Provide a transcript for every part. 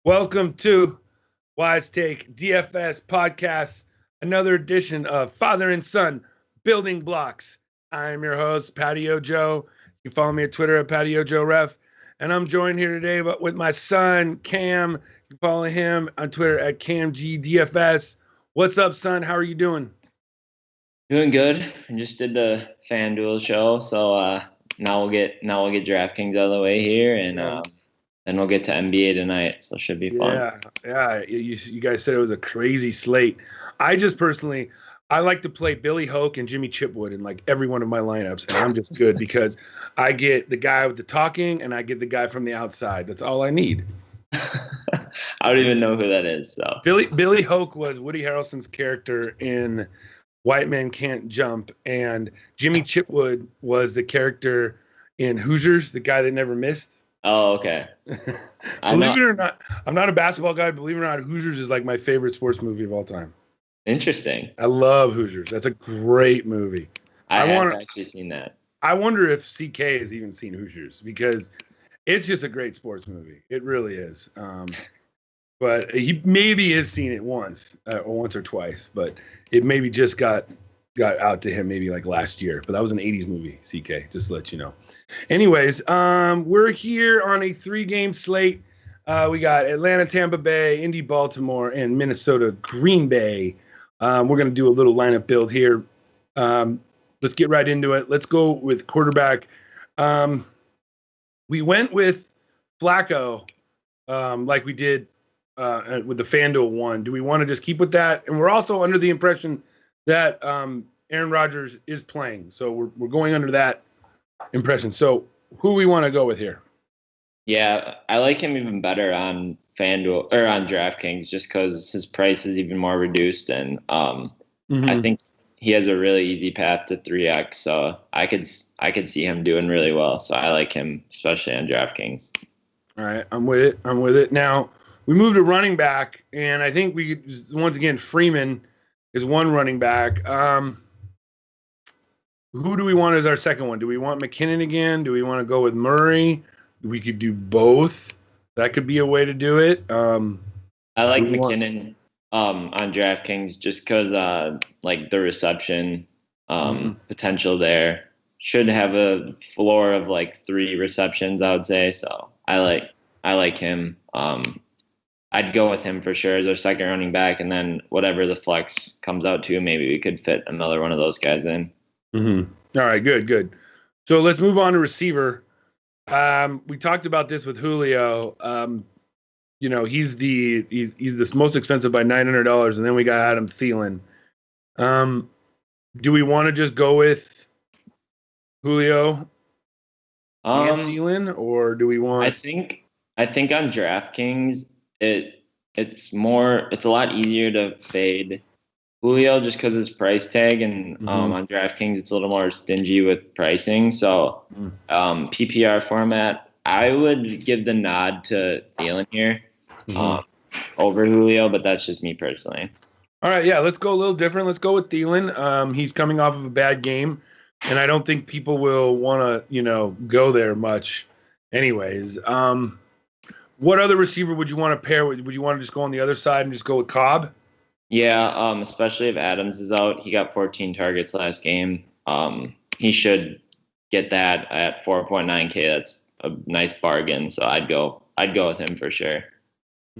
Welcome to Wise Take DFS Podcast, another edition of Father and Son Building Blocks. I'm your host, Patio Joe. You can follow me at Twitter at Patio Joe Ref. And I'm joined here today with my son, Cam. You can follow him on Twitter at KamG333. What's up, son? How are you doing? Doing good. I just did the FanDuel show, so now we'll get DraftKings out of the way here, and then we'll get to NBA tonight. So it should be fun. Yeah. You guys said it was a crazy slate. I like to play Billy Hoke and Jimmy Chipwood in like every one of my lineups, and I'm just good because I get the guy with the talking and I get the guy from the outside. That's all I need. I don't even know who that is. So Billy Hoke was Woody Harrelson's character in White Men Can't Jump, and Jimmy Chipwood was the character in Hoosiers, the guy that never missed. Oh, okay. Believe it or not, I'm not a basketball guy. Believe it or not, Hoosiers is like my favorite sports movie of all time. Interesting. I love Hoosiers. That's a great movie. I haven't actually seen that. I wonder if CK has even seen Hoosiers because it's just a great sports movie. It really is. But he maybe has seen it once or twice, but it maybe just got out to him maybe like last year. But that was an 80s movie, CK, just to let you know. Anyways, we're here on a 3-game slate. We got Atlanta, Tampa Bay, Indy, Baltimore, and Minnesota, Green Bay. We're going to do a little lineup build here. Let's get right into it. Let's go with quarterback. We went with Flacco like we did with the FanDuel one. Do we want to just keep with that? And we're also under the impression that Aaron Rodgers is playing. So we're going under that impression. So who we want to go with here? Yeah, I like him even better on FanDuel or on DraftKings just because his price is even more reduced. And I think he has a really easy path to 3X. So I could see him doing really well. So I like him, especially on DraftKings. All right, I'm with it. Now, we moved to running back, and I think we could, once again, Freeman is one running back. Who do we want as our second one? Do we want McKinnon again? Do we want to go with Murray? We could do both. That could be a way to do it. I like McKinnon on DraftKings just because like the reception potential there. Should have a floor of like 3 receptions, I would say. So I like him. I'd go with him for sure as our second running back, and then whatever the flex comes out to, maybe we could fit another one of those guys in. All right, good. So let's move on to receiver. We talked about this with Julio. He's the most expensive by $900, and then we got Adam Thielen. Do we want to just go with Julio and Thielen, or do we want? I think on DraftKings it's a lot easier to fade Julio just because his price tag, and on DraftKings it's a little more stingy with pricing. So PPR format, I would give the nod to Thielen here over Julio, but that's just me personally. All right, yeah, let's go a little different. Let's go with Thielen. He's coming off of a bad game, and I don't think people will want to, go there much anyways. What other receiver would you want to pair with? Would you want to just go on the other side and just go with Cobb? Yeah, especially if Adams is out. He got 14 targets last game. He should get that at 4.9K. That's a nice bargain. So I'd go with him for sure.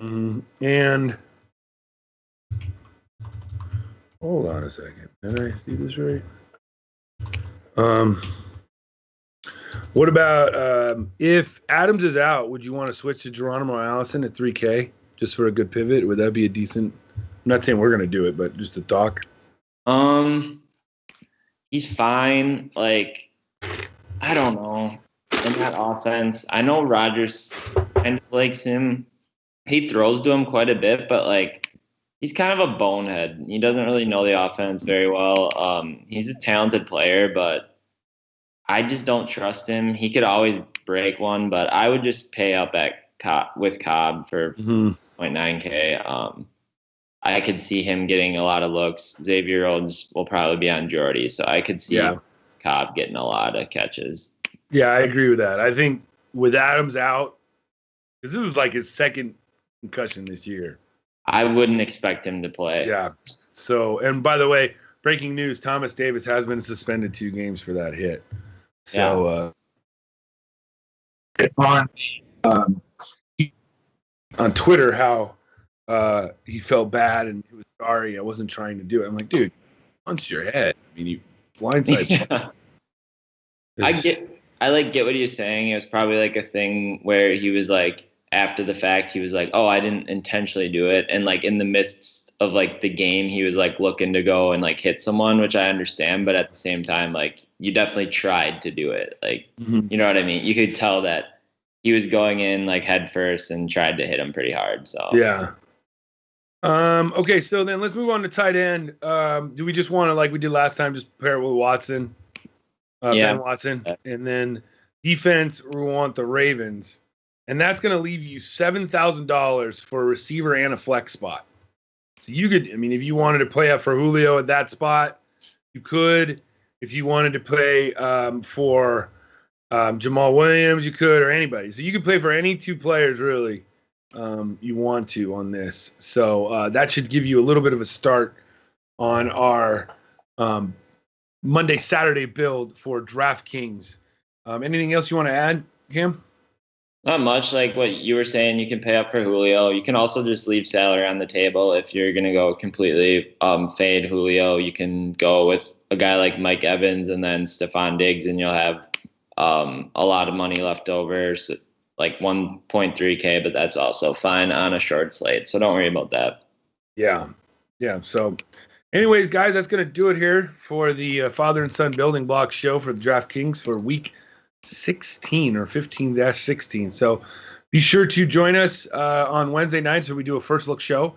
And hold on a second. Did I see this right? What about if Adams is out, would you want to switch to Geronimo Allison at 3K just for a good pivot? Would that be a decent? I'm not saying we're going to do it, but just to talk. He's fine. Like, I don't know. In that offense, I know Rodgers kind of likes him. He throws to him quite a bit, but like, he's kind of a bonehead. He doesn't really know the offense very well. He's a talented player, but I just don't trust him. He could always break one, but I would just pay up with Cobb for 0.9K. I could see him getting a lot of looks. Xavier Rhodes will probably be on Jordy, so I could see Cobb getting a lot of catches. Yeah, I agree with that. I think with Adams out, because this is like his second concussion this year. I wouldn't expect him to play. Yeah. So, and by the way, breaking news: Thomas Davis has been suspended 2 games for that hit. So, on Twitter, how he felt bad and he was sorry. I wasn't trying to do it. I'm like, dude, punch your head. I mean, you blindside. Yeah. I get what you're saying. It was probably like a thing where he was like, after the fact, he was like, oh, I didn't intentionally do it. And like in the midst of like the game, he was like looking to go and like hit someone, which I understand. But at the same time, like you definitely tried to do it. Like, you know what I mean? You could tell that he was going in like head first and tried to hit him pretty hard. So, yeah. Okay, so then let's move on to tight end. Do we just want to, like we did last time, just pair it with Watson? Ben Watson. And then defense, we want the Ravens. And that's going to leave you $7,000 for a receiver and a flex spot. So you could, I mean, if you wanted to play up for Julio at that spot, you could. If you wanted to play for Jamal Williams, you could, or anybody. So you could play for any 2 players, really, you want to on this. So that should give you a little bit of a start on our Monday, Saturday build for DraftKings. Anything else you want to add, Cam? Not much. Like what you were saying, you can pay up for Julio. You can also just leave salary on the table if you're going to go completely fade Julio. You can go with a guy like Mike Evans and then Stephon Diggs, and you'll have a lot of money left over, so like 1.3K, but that's also fine on a short slate. So don't worry about that. Yeah. So anyways, guys, that's going to do it here for the father and son building block show for the DraftKings for week 16 or 15-16. So be sure to join us on Wednesday nights where we do a first look show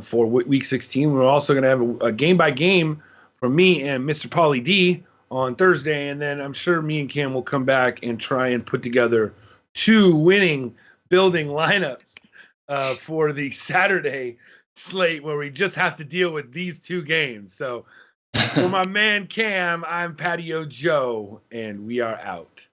for week 16. We're also going to have a game by game from me and Mr. Paulie D on Thursday. And then I'm sure me and Cam will come back and try and put together 2 winning building lineups for the Saturday slate where we just have to deal with these 2 games. So for my man Cam, I'm Patio Joe, and we are out.